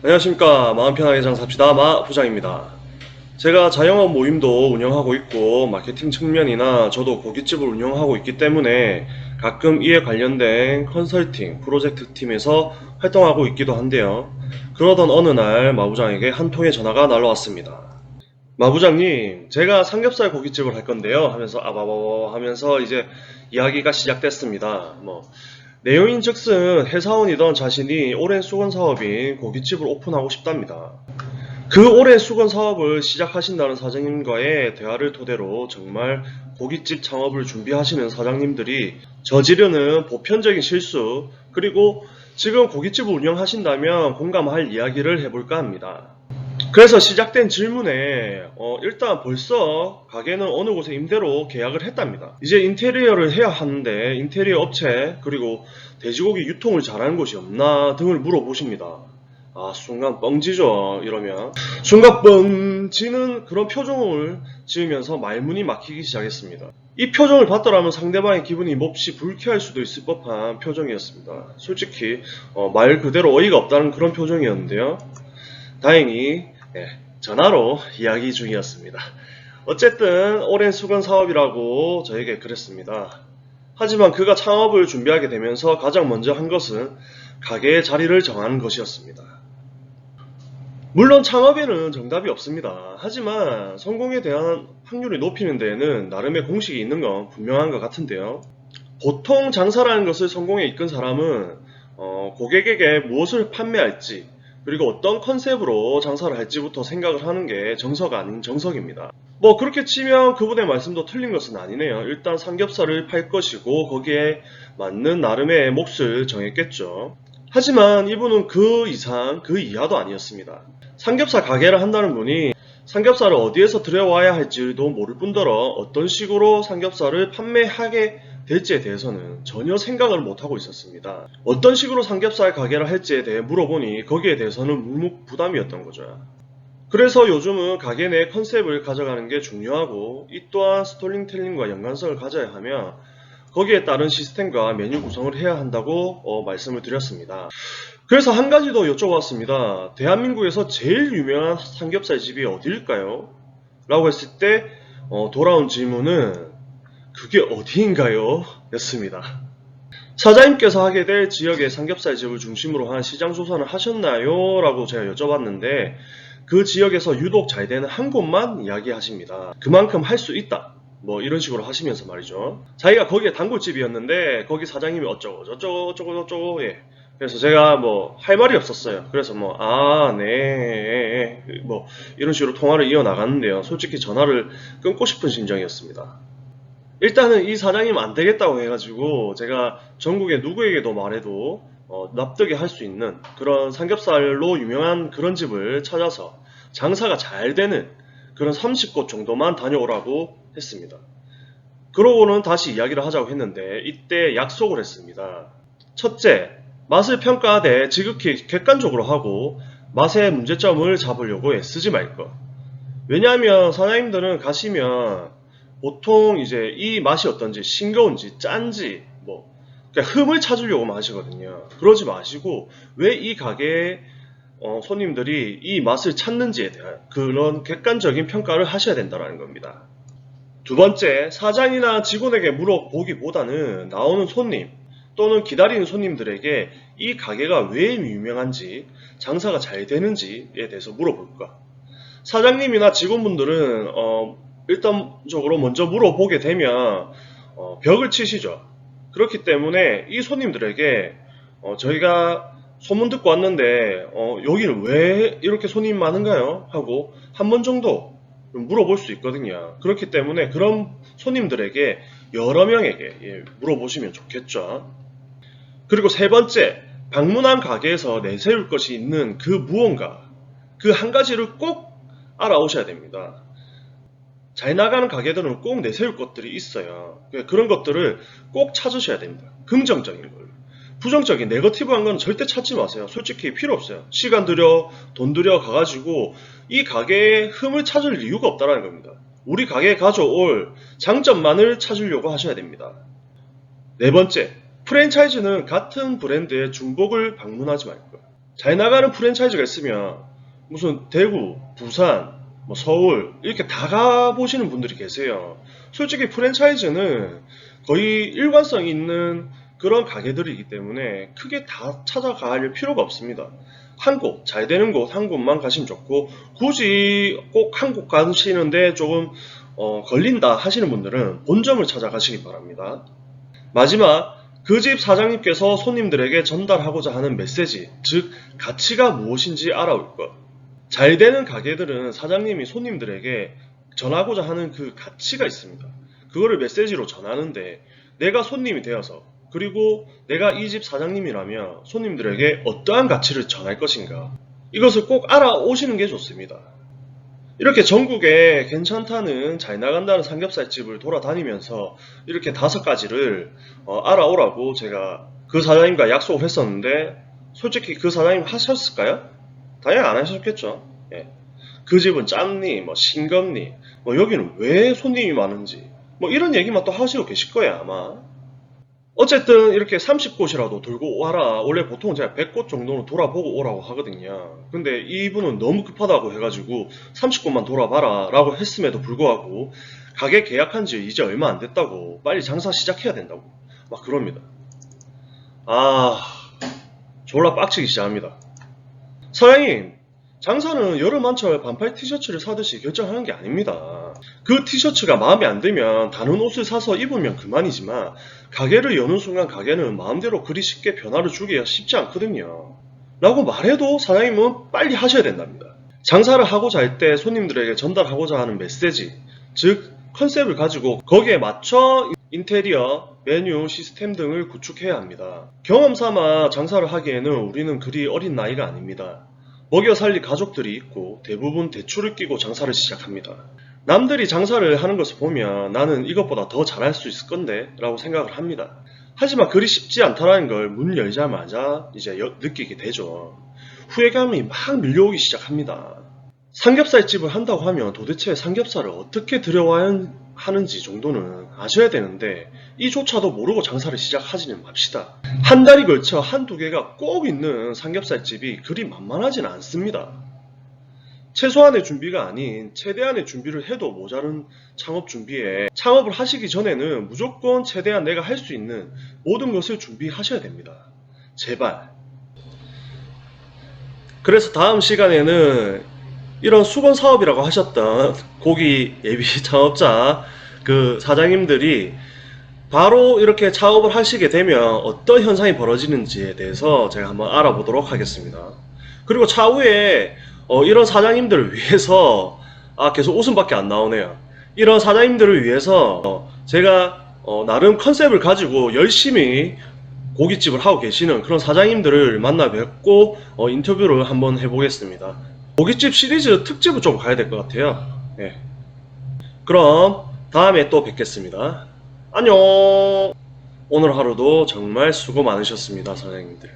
안녕하십니까. 마음 편하게 장사합시다. 마 부장입니다. 제가 자영업 모임도 운영하고 있고 마케팅 측면이나 저도 고깃집을 운영하고 있기 때문에 가끔 이에 관련된 컨설팅 프로젝트 팀에서 활동하고 있기도 한데요. 그러던 어느 날 마부장에게 한 통의 전화가 날라왔습니다. 마부장님, 제가 삼겹살 고깃집을 할 건데요. 하면서 아바바바 하면서 이제 이야기가 시작됐습니다. 내용인즉슨 회사원이던 자신이 오랜 수건 사업인 고깃집을 오픈하고 싶답니다. 그 오랜 수건 사업을 시작하신다는 사장님과의 대화를 토대로 정말 고깃집 창업을 준비하시는 사장님들이 저지르는 보편적인 실수, 그리고 지금 고깃집을 운영하신다면 공감할 이야기를 해볼까 합니다. 그래서 시작된 질문에 일단 벌써 가게는 어느 곳에 임대로 계약을 했답니다. 이제 인테리어를 해야 하는데 인테리어 업체 그리고 돼지고기 유통을 잘하는 곳이 없나 등을 물어보십니다. 아, 순간 뻥지죠. 이러면 순간 뻥지는 그런 표정을 지으면서 말문이 막히기 시작했습니다. 이 표정을 봤더라면 상대방의 기분이 몹시 불쾌할 수도 있을 법한 표정이었습니다. 솔직히 말 그대로 어이가 없다는 그런 표정이었는데요. 다행히 전화로 이야기 중이었습니다. 어쨌든 오랜 수건 사업이라고 저에게 그랬습니다. 하지만 그가 창업을 준비하게 되면서 가장 먼저 한 것은 가게의 자리를 정하는 것이었습니다. 물론 창업에는 정답이 없습니다. 하지만 성공에 대한 확률을 높이는 데에는 나름의 공식이 있는 건 분명한 것 같은데요. 보통 장사라는 것을 성공에 이끈 사람은 고객에게 무엇을 판매할지, 그리고 어떤 컨셉으로 장사를 할지부터 생각을 하는 게 정석 아닌 정석입니다. 그렇게 치면 그분의 말씀도 틀린 것은 아니네요. 일단 삼겹살을 팔 것이고 거기에 맞는 나름의 몫을 정했겠죠. 하지만 이분은 그 이상 그 이하도 아니었습니다. 삼겹살 가게를 한다는 분이 삼겹살을 어디에서 들여와야 할지도 모를 뿐더러 어떤 식으로 삼겹살을 판매하게 될지에 대해서는 전혀 생각을 못하고 있었습니다. 어떤 식으로 삼겹살 가게를 할지에 대해 물어보니 거기에 대해서는 묵묵부담이었던 거죠. 그래서 요즘은 가게 내 컨셉을 가져가는 게 중요하고 이 또한 스토리텔링과 연관성을 가져야 하며 거기에 따른 시스템과 메뉴 구성을 해야 한다고 말씀을 드렸습니다. 그래서 한 가지 더 여쭤봤습니다. 대한민국에서 제일 유명한 삼겹살 집이 어디일까요? 라고 했을 때 돌아온 질문은 그게 어디인가요? 였습니다. 사장님께서 하게 될 지역의 삼겹살집을 중심으로 한 시장 조사는 하셨나요? 라고 제가 여쭤봤는데 그 지역에서 유독 잘 되는 한 곳만 이야기하십니다. 그만큼 할 수 있다. 이런 식으로 하시면서 말이죠. 자기가 거기에 단골집이었는데 거기 사장님이 어쩌고 저쩌고 예. 그래서 제가 할 말이 없었어요. 그래서 네 이런 식으로 통화를 이어나갔는데요. 솔직히 전화를 끊고 싶은 심정이었습니다. 일단은 이 사장님 안 되겠다고 해가지고 제가 전국에 누구에게도 말해도 납득이 할 수 있는 그런 삼겹살로 유명한 그런 집을 찾아서 장사가 잘 되는 그런 30곳 정도만 다녀오라고 했습니다. 그러고는 다시 이야기를 하자고 했는데 이때 약속을 했습니다. 첫째, 맛을 평가하되 지극히 객관적으로 하고 맛의 문제점을 잡으려고 애쓰지 말 것. 왜냐하면 사장님들은 가시면 보통 이제 이 맛이 어떤지, 싱거운지, 짠지, 그러니까 흠을 찾으려고 하시거든요. 그러지 마시고 왜 이 가게의 손님들이 이 맛을 찾는지에 대한 그런 객관적인 평가를 하셔야 된다는 겁니다. 두 번째, 사장이나 직원에게 물어보기보다는 나오는 손님 또는 기다리는 손님들에게 이 가게가 왜 유명한지, 장사가 잘 되는지에 대해서 물어볼 것. 사장님이나 직원분들은 일단적으로 먼저 물어보게 되면 벽을 치시죠. 그렇기 때문에 이 손님들에게 저희가 소문 듣고 왔는데 여기는 왜 이렇게 손님이 많은가요? 하고 한 번 정도 물어볼 수 있거든요. 그렇기 때문에 그런 손님들에게 여러 명에게 물어보시면 좋겠죠. 그리고 세 번째, 방문한 가게에서 내세울 것이 있는 그 무언가, 그 한 가지를 꼭 알아오셔야 됩니다. 잘 나가는 가게들은 꼭 내세울 것들이 있어요. 그런 것들을 꼭 찾으셔야 됩니다. 긍정적인 걸. 부정적인 네거티브한 건 절대 찾지 마세요. 솔직히 필요 없어요. 시간 들여 돈 들여 가가지고 이 가게에 흠을 찾을 이유가 없다는 겁니다. 우리 가게에 가져올 장점만을 찾으려고 하셔야 됩니다. 네 번째, 프랜차이즈는 같은 브랜드의 중복을 방문하지 말 것. 잘 나가는 프랜차이즈가 있으면 무슨 대구, 부산, 뭐 서울 이렇게 다 가보시는 분들이 계세요. 솔직히 프랜차이즈는 거의 일관성 있는 그런 가게들이기 때문에 크게 다 찾아갈 필요가 없습니다. 한 곳, 잘 되는 곳 한 곳만 가시면 좋고, 굳이 꼭 한 곳 가시는데 조금 걸린다 하시는 분들은 본점을 찾아가시기 바랍니다. 마지막, 그 집 사장님께서 손님들에게 전달하고자 하는 메시지, 즉 가치가 무엇인지 알아올 것. 잘 되는 가게들은 사장님이 손님들에게 전하고자 하는 그 가치가 있습니다. 그거를 메시지로 전하는데, 내가 손님이 되어서, 그리고 내가 이 집 사장님이라면 손님들에게 어떠한 가치를 전할 것인가, 이것을 꼭 알아오시는 게 좋습니다. 이렇게 전국에 괜찮다는 잘 나간다는 삼겹살집을 돌아다니면서 이렇게 5가지를 알아오라고 제가 그 사장님과 약속을 했었는데, 솔직히 그 사장님 하셨을까요? 당연히 안 하셨겠죠. 예. 그 집은 짠니, 뭐 싱겁니, 뭐 여기는 왜 손님이 많은지, 뭐 이런 얘기만 또 하시고 계실 거예요 아마. 어쨌든 이렇게 30곳이라도 돌고 와라. 원래 보통 제가 100곳 정도는 돌아보고 오라고 하거든요. 근데 이분은 너무 급하다고 해가지고 30곳만 돌아봐라 라고 했음에도 불구하고 가게 계약한 지 이제 얼마 안 됐다고, 빨리 장사 시작해야 된다고 막 그럽니다. 졸라 빡치기 시작합니다. 사장님, 장사는 여름 한철 반팔 티셔츠를 사듯이 결정하는 게 아닙니다. 그 티셔츠가 마음에 안 들면 다른 옷을 사서 입으면 그만이지만, 가게를 여는 순간 가게는 마음대로 그리 쉽게 변화를 주기가 쉽지 않거든요. 라고 말해도 사장님은 빨리 하셔야 된답니다. 장사를 하고자 할 때 손님들에게 전달하고자 하는 메시지, 즉 컨셉을 가지고 거기에 맞춰 인테리어, 메뉴, 시스템 등을 구축해야 합니다. 경험 삼아 장사를 하기에는 우리는 그리 어린 나이가 아닙니다. 먹여 살릴 가족들이 있고 대부분 대출을 끼고 장사를 시작합니다. 남들이 장사를 하는 것을 보면 나는 이것보다 더 잘할 수 있을 건데 라고 생각을 합니다. 하지만 그리 쉽지 않다는 걸 문 열자마자 이제 느끼게 되죠. 후회감이 막 밀려오기 시작합니다. 삼겹살집을 한다고 하면 도대체 삼겹살을 어떻게 들여와야 하는지 정도는 아셔야 되는데, 이조차도 모르고 장사를 시작하지는 맙시다. 한 달이 걸쳐 한두 개가 꼭 있는 삼겹살집이 그리 만만하진 않습니다. 최소한의 준비가 아닌 최대한의 준비를 해도 모자른 창업 준비에, 창업을 하시기 전에는 무조건 최대한 내가 할 수 있는 모든 것을 준비하셔야 됩니다. 제발. 그래서 다음 시간에는 이런 수건 사업이라고 하셨던 고기 예비 창업자 그 사장님들이 바로 이렇게 창업을 하시게 되면 어떤 현상이 벌어지는지에 대해서 제가 한번 알아보도록 하겠습니다. 그리고 차후에 이런 사장님들을 위해서, 계속 웃음밖에 안 나오네요. 이런 사장님들을 위해서 제가 나름 컨셉을 가지고 열심히 고깃집을 하고 계시는 그런 사장님들을 만나 뵙고 인터뷰를 한번 해보겠습니다. 고깃집 시리즈 특집을 좀 가야 될 것 같아요. 네. 그럼 다음에 또 뵙겠습니다. 안녕. 오늘 하루도 정말 수고 많으셨습니다, 사장님들.